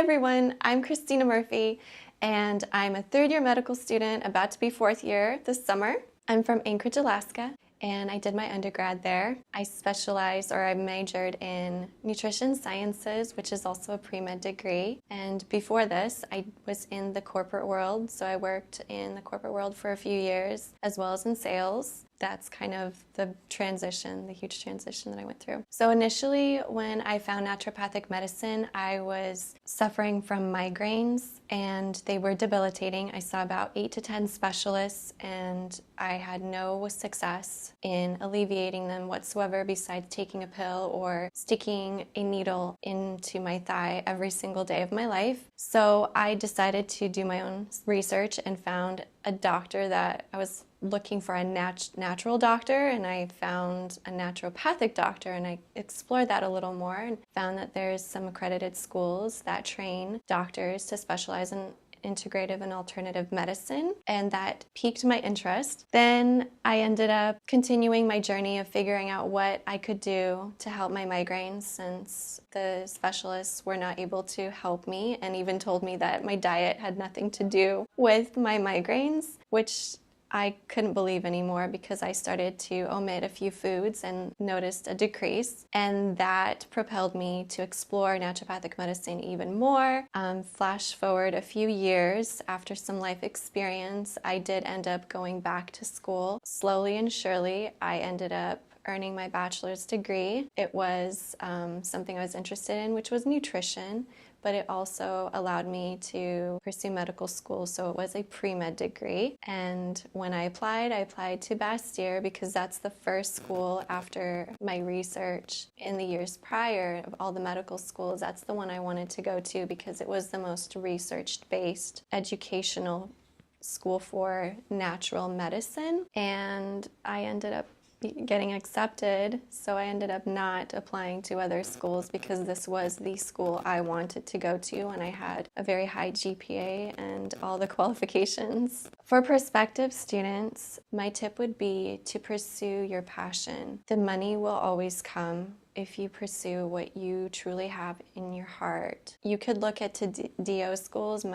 everyone, I'm Christina Murphy, and I'm a third-year medical student, about to be fourth year this summer. I'm from Anchorage, Alaska, and I did my undergrad there. I majored in nutrition sciences, which is also a pre-med degree. And before this, I was in the corporate world, so I worked in the corporate world for a few years, as well as in sales. That's kind of the huge transition that I went through. So initially, when I found naturopathic medicine, I was suffering from migraines and they were debilitating. I saw about 8 to 10 specialists and I had no success in alleviating them whatsoever besides taking a pill or sticking a needle into my thigh every single day of my life. So I decided to do my own research and found a doctor that I was looking for a natural doctor, and I found a naturopathic doctor, and I explored that a little more and found that there's some accredited schools that train doctors to specialize in integrative and alternative medicine, and that piqued my interest. Then I ended up continuing my journey of figuring out what I could do to help my migraines, since the specialists were not able to help me and even told me that my diet had nothing to do with my migraines, which I couldn't believe anymore, because I started to omit a few foods and noticed a decrease, and that propelled me to explore naturopathic medicine even more. Flash forward a few years, after some life experience, I did end up going back to school. Slowly and surely, I ended up earning my bachelor's degree. It was something I was interested in, which was nutrition, but it also allowed me to pursue medical school, so it was a pre-med degree. And when I applied to Bastyr because that's the first school after my research in the years prior of all the medical schools. That's the one I wanted to go to because it was the most research-based educational school for natural medicine, and I ended up getting accepted, so I ended up not applying to other schools because this was the school I wanted to go to, and I had a very high GPA and all the qualifications. For prospective students, my tip would be to pursue your passion. The money will always come if you pursue what you truly have in your heart. You could look at DO schools and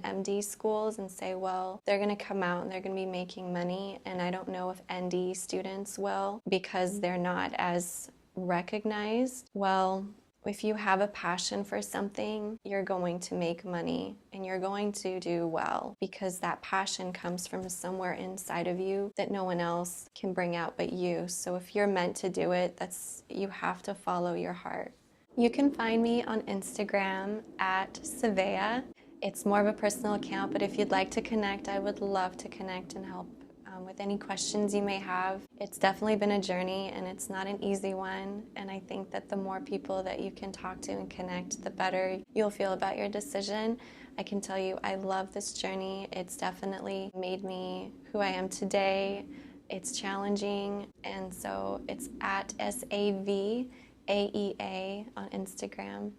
MD schools and say, well, they're going to come out and they're going to be making money, and I don't know if ND students will because they're not as recognized. Well, if you have a passion for something, you're going to make money and you're going to do well, because that passion comes from somewhere inside of you that no one else can bring out but you. So if you're meant to do it, you have to follow your heart. You can find me on Instagram at Savea. It's more of a personal account, but if you'd like to connect, I would love to connect and help with any questions you may have. It's definitely been a journey and it's not an easy one, and I think that the more people that you can talk to and connect, the better you'll feel about your decision. I can tell you I love this journey. It's definitely made me who I am today. It's challenging, and so it's at SAVAEA on Instagram.